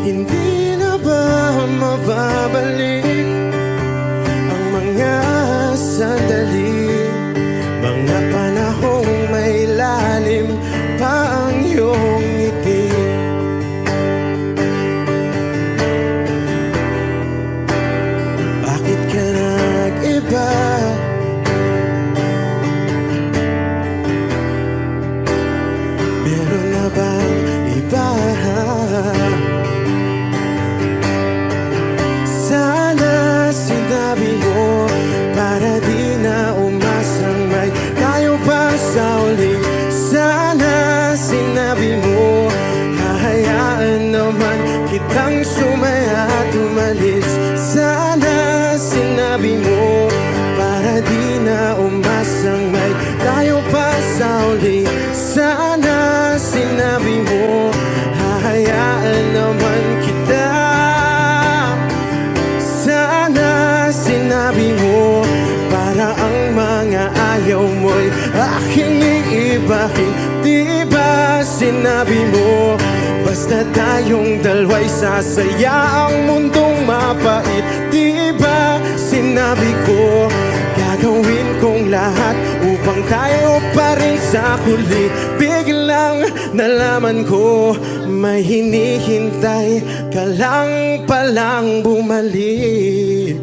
Hindi na ba mababalik ang mga sandali, mga panahong may lalim pa ang iyong ngiti? Bakit ka nag-iba? Meron na bang iba? Sana sinabi mo para di na umasang may tayo pa sa uli. Sana sinabi mo hahayaan naman kitang sumaya at umalis. Sana sinabi mo para di na umasang may tayo pa sa uli. Sana sinabi mo hahayaan naman kita. Sana sinabi mo para ang mga ayaw mo'y aking iibahin. Di ba sinabi mo basta tayong dalawa'y sasaya ang mundong mapait? Di ba sinabi ko gagawin kong lahat upang tayo pa rin sa huli? Biglang nalaman ko may hinihintay ka lang palang bumalik.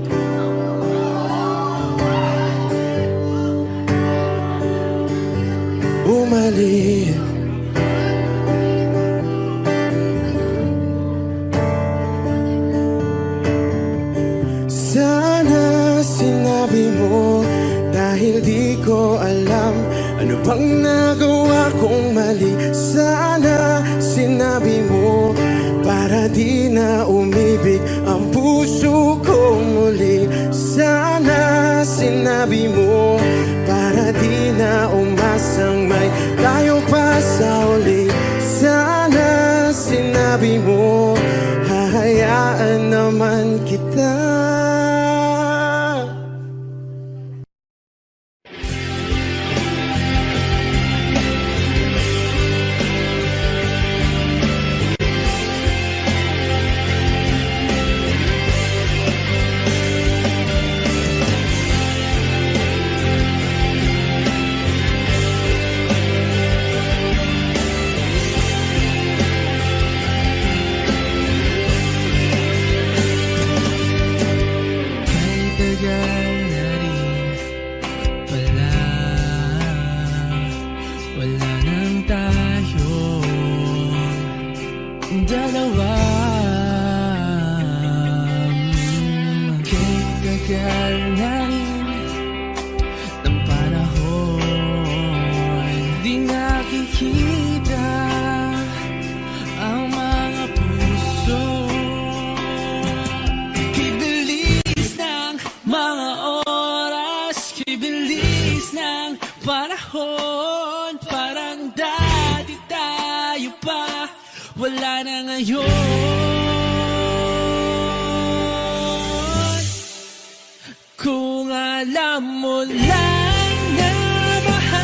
Bumalik. Sana sinabi mo dahil di ko alam ano bang nagawa kong mali. Sana sinabi mo para di na umibig ang puso ko muli. Sana sinabi mo para di na umasang may tayo pa sa uli. Sana sinabi mo hahayaan naman kita. Tagal na rin ng panahon, di nakikita ang mga puso. Kibilis ng mga oras, kibilis ng panahon. Parang dati tayo pa, wala na ngayon. Kung alam mo lang na mahal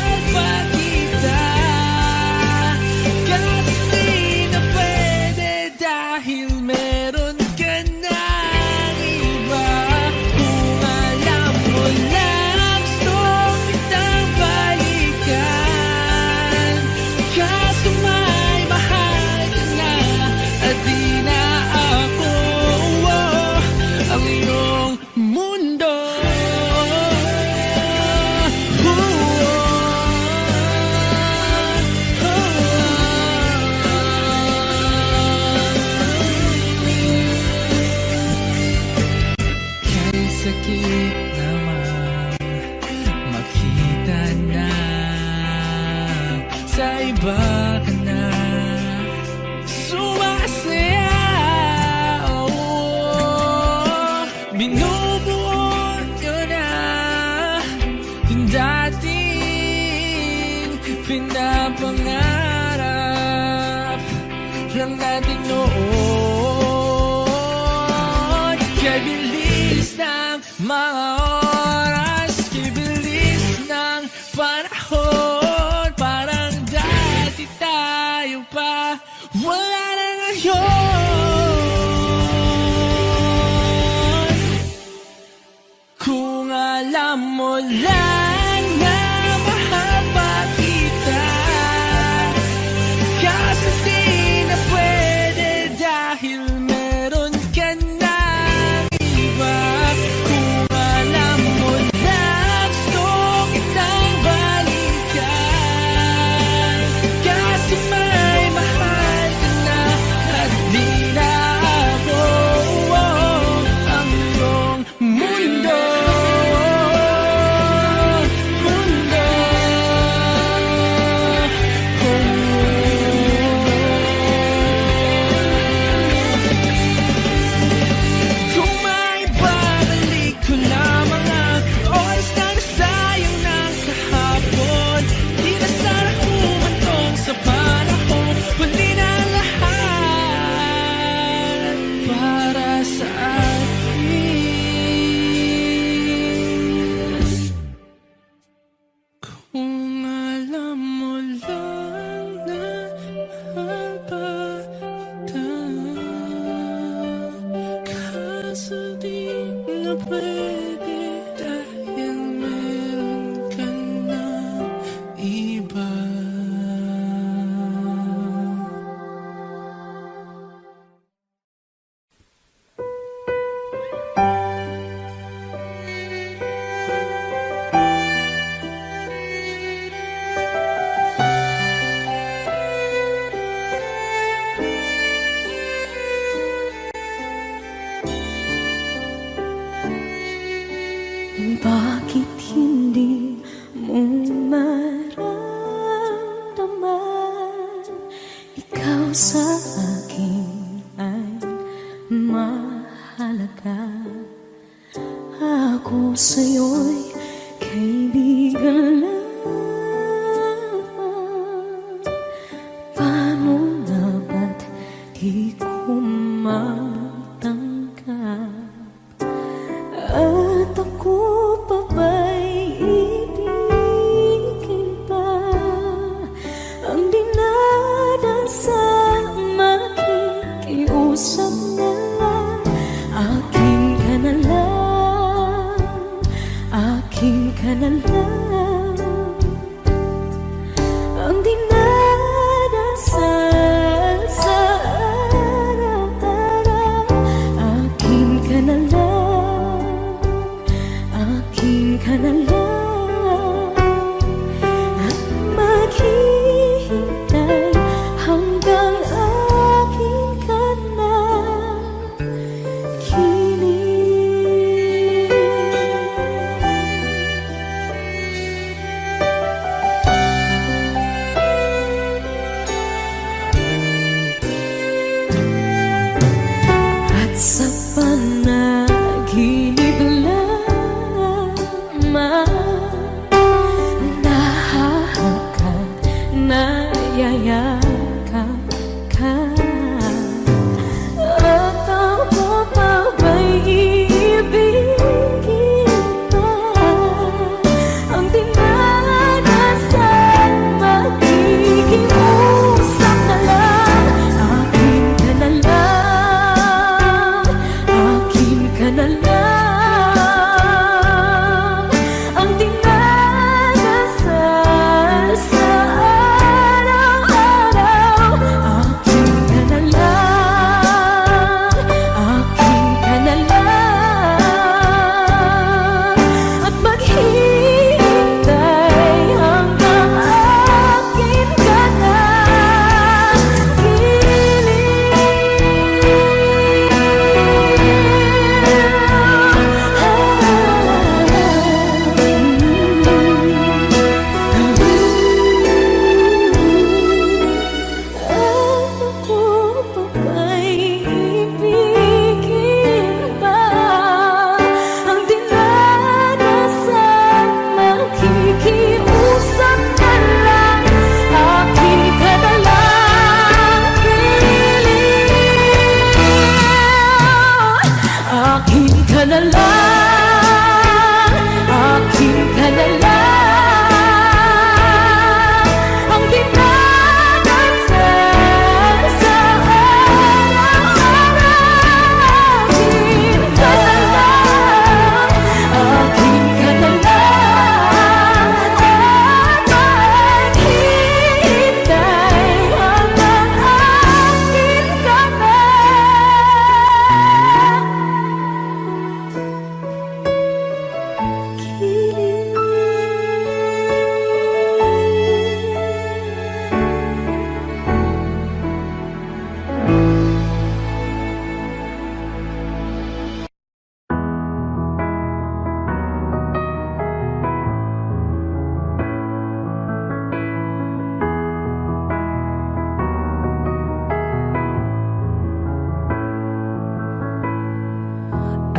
sa iba ka na sumasaya. Binubuo ko na yung dating pinapangarap lang natin noon. Kay bilis ng mga oras, kay bilis ng panahon, parang dati tayo pa, wala na ngayon. Kung alam mo lang na mahal pa kita, kaso di na pwede dahil meron ka ng iba. Kung alam mo lang gusto kitang balikan, kaso may mahal ka na at di na ako ang iyong mundo. Kung may babalik ko lamang ang oras na nasayang ng kahapon, di na sana humantong sa panahon, huli na lahat para sa atin. Kung alam mo lang na mahal pa kita, kaso di na pwede dahil meron ka na iba. Bakit hindi mo maramdaman ikaw sa akin ay mahalaga? Ako sa'yo'y kaibigan lamang. Paano nga ba't di ko matanggap? At ako pa ba'y ibigin pa ang dinadansang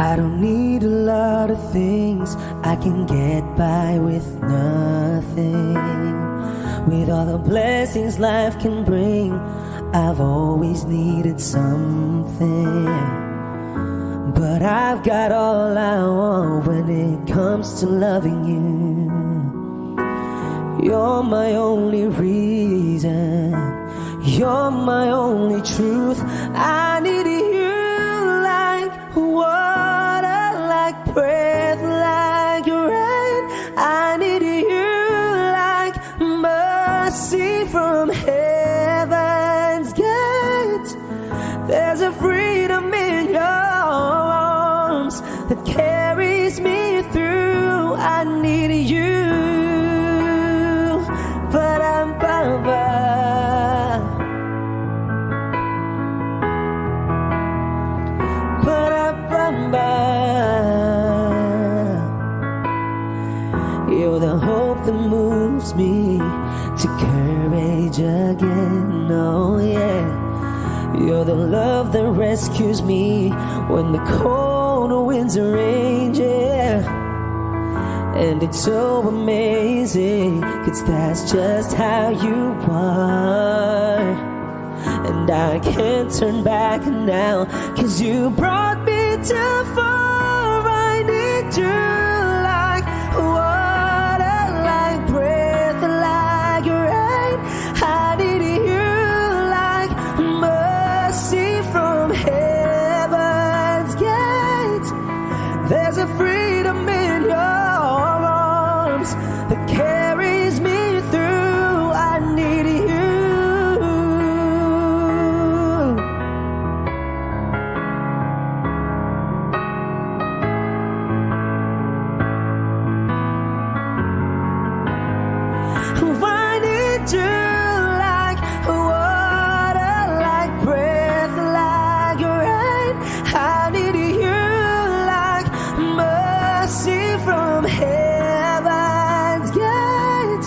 I don't need a lot of things, I can get by with nothing. With all the blessings life can bring, I've always needed something. But I've got all I want when it comes to loving you. You're my only reason, you're my only truth. I need you like water, like breath, like rain. I need you like mercy from heaven's gate. There's a freedom in your arms that carries me through. I need you. You're the hope that moves me to courage again, oh yeah. You're the love that rescues me when the cold winds rage, yeah. And it's so amazing, 'cause that's just how you are. And I can't turn back now, 'cause you brought me too far. I need you like water, like breath, like rain. I need you like mercy from heaven's gate. There's a freedom in your arms that carries me through. I need you. I need you like water, like breath, like rain. I need you like mercy from heaven's gate.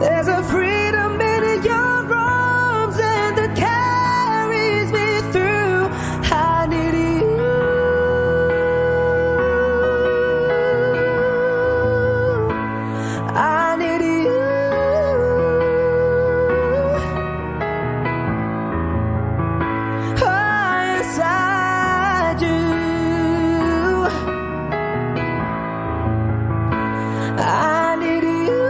There's a freedom in your arms and that carries me through. I need you. I need you. I need you.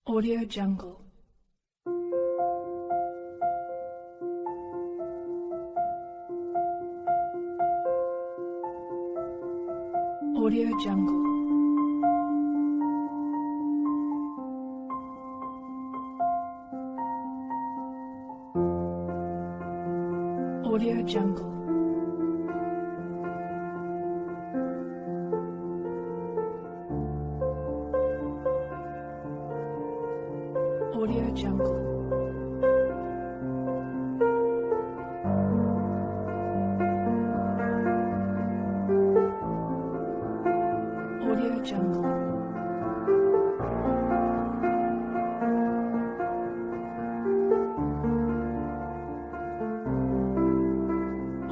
Audio Jungle. Audio Jungle. Audio Jungle. Audio Jungle. Audio Jungle.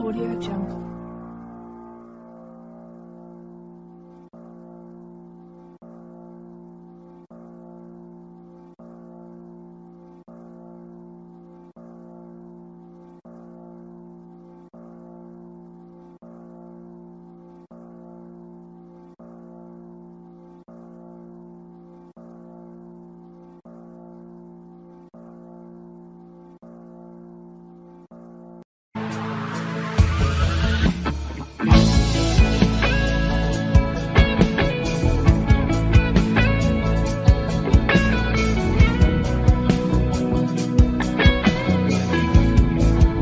Audio Jungle.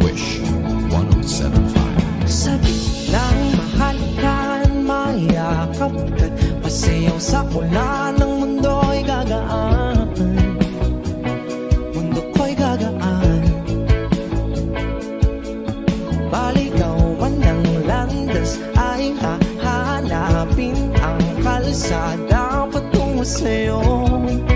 Wish 1075. Sabik lang mahal ka, mayakap ka, pasayaw sa ulan ng mundo'y gagaan. Mundo ko'y gagaan. kalsada patungo sa'yo.